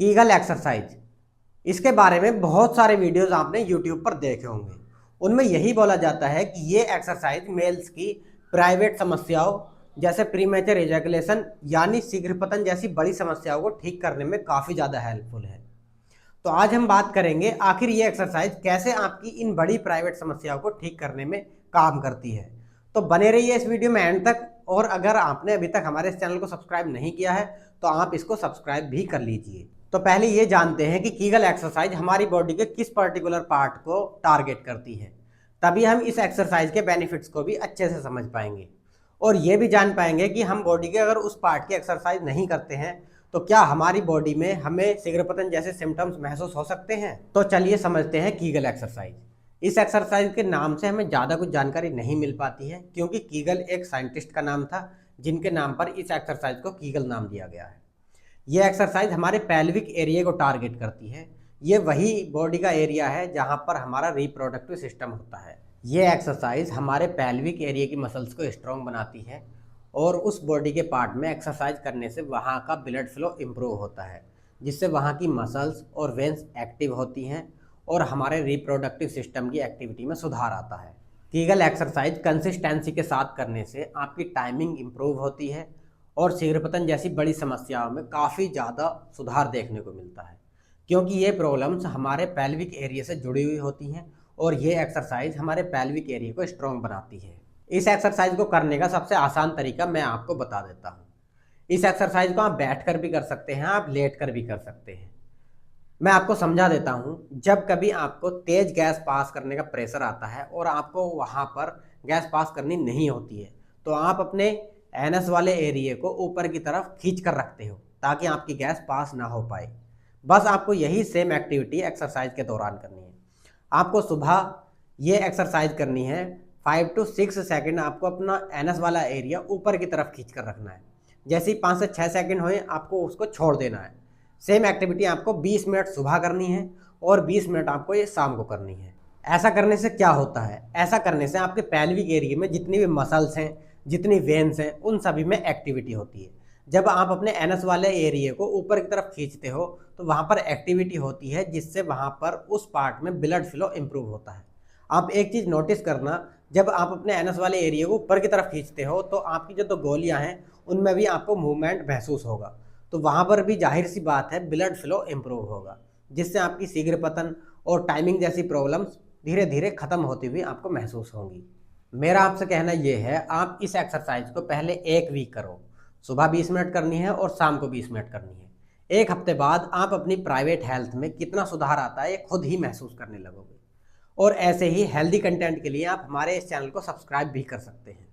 Kegel exercise, इसके बारे में बहुत सारे वीडियोस आपने यूट्यूब पर देखे होंगे। उनमें यही बोला जाता है कि ये एक्सरसाइज मेल्स की प्राइवेट समस्याओं जैसे प्रीमेचर इजैकुलेशन यानी शीघ्र पतन जैसी बड़ी समस्याओं को ठीक करने में काफ़ी ज़्यादा हेल्पफुल है। तो आज हम बात करेंगे आखिर ये एक्सरसाइज कैसे आपकी इन बड़ी प्राइवेट समस्याओं को ठीक करने में काम करती है। तो बने रहिए इस वीडियो में एंड तक, और अगर आपने अभी तक हमारे इस चैनल को सब्सक्राइब नहीं किया है तो आप इसको सब्सक्राइब भी कर लीजिए। तो पहले ये जानते हैं कि कीगल एक्सरसाइज हमारी बॉडी के किस पर्टिकुलर पार्ट को टारगेट करती है, तभी हम इस एक्सरसाइज के बेनिफिट्स को भी अच्छे से समझ पाएंगे और ये भी जान पाएंगे कि हम बॉडी के अगर उस पार्ट की एक्सरसाइज नहीं करते हैं तो क्या हमारी बॉडी में हमें शीघ्रपतन जैसे सिम्टम्स महसूस हो सकते हैं। तो चलिए समझते हैं कीगल एक्सरसाइज। इस एक्सरसाइज के नाम से हमें ज़्यादा कुछ जानकारी नहीं मिल पाती है, क्योंकि कीगल एक साइंटिस्ट का नाम था जिनके नाम पर इस एक्सरसाइज को कीगल नाम दिया गया है। ये एक्सरसाइज हमारे पेल्विक एरिया को टारगेट करती है। ये वही बॉडी का एरिया है जहाँ पर हमारा रिप्रोडक्टिव सिस्टम होता है। ये एक्सरसाइज हमारे पेल्विक एरिया की मसल्स को स्ट्रॉन्ग बनाती है और उस बॉडी के पार्ट में एक्सरसाइज करने से वहाँ का ब्लड फ्लो इम्प्रूव होता है, जिससे वहाँ की मसल्स और वेंस एक्टिव होती हैं और हमारे रिप्रोडक्टिव सिस्टम की एक्टिविटी में सुधार आता है। कीगल एक्सरसाइज कंसिस्टेंसी के साथ करने से आपकी टाइमिंग इम्प्रूव होती है और शीघ्रपतन जैसी बड़ी समस्याओं में काफ़ी ज़्यादा सुधार देखने को मिलता है, क्योंकि ये प्रॉब्लम्स हमारे पेल्विक एरिया से जुड़ी हुई होती हैं और ये एक्सरसाइज हमारे पेल्विक एरिया को स्ट्रॉन्ग बनाती है। इस एक्सरसाइज को करने का सबसे आसान तरीका मैं आपको बता देता हूँ। इस एक्सरसाइज को आप बैठकर भी कर सकते हैं, आप लेटकर भी कर सकते हैं। मैं आपको समझा देता हूँ। जब कभी आपको तेज गैस पास करने का प्रेशर आता है और आपको वहाँ पर गैस पास करनी नहीं होती है, तो आप अपने एनस वाले एरिया को ऊपर की तरफ खींच कर रखते हो ताकि आपकी गैस पास ना हो पाए। बस आपको यही सेम एक्टिविटी एक्सरसाइज के दौरान करनी है। आपको सुबह ये एक्सरसाइज करनी है। 5 to 6 सेकेंड आपको अपना एनस वाला एरिया ऊपर की तरफ खींच कर रखना है। जैसे ही 5 से 6 सेकेंड होए आपको उसको छोड़ देना है। सेम एक्टिविटी आपको 20 मिनट सुबह करनी है और 20 मिनट आपको ये शाम को करनी है। ऐसा करने से क्या होता है? ऐसा करने से आपके पेल्विक एरिया में जितनी भी मसल्स हैं, जितनी वेन्स हैं, उन सभी में एक्टिविटी होती है। जब आप अपने एनस वाले एरिया को ऊपर की तरफ खींचते हो तो वहाँ पर एक्टिविटी होती है, जिससे वहाँ पर उस पार्ट में ब्लड फ्लो इम्प्रूव होता है। आप एक चीज़ नोटिस करना, जब आप अपने एनस वाले एरिया को ऊपर की तरफ खींचते हो तो आपकी जो 2 गोलियाँ हैं उनमें भी आपको मूवमेंट महसूस होगा, तो वहाँ पर भी जाहिर सी बात है ब्लड फ्लो इम्प्रूव होगा, जिससे आपकी शीघ्र पतन और टाइमिंग जैसी प्रॉब्लम्स धीरे धीरे ख़त्म होती हुई आपको महसूस होंगी। मेरा आपसे कहना ये है, आप इस एक्सरसाइज को पहले 1 वीक करो। सुबह 20 मिनट करनी है और शाम को 20 मिनट करनी है। 1 हफ्ते बाद आप अपनी प्राइवेट हेल्थ में कितना सुधार आता है ये खुद ही महसूस करने लगोगे। और ऐसे ही हेल्दी कंटेंट के लिए आप हमारे इस चैनल को सब्सक्राइब भी कर सकते हैं।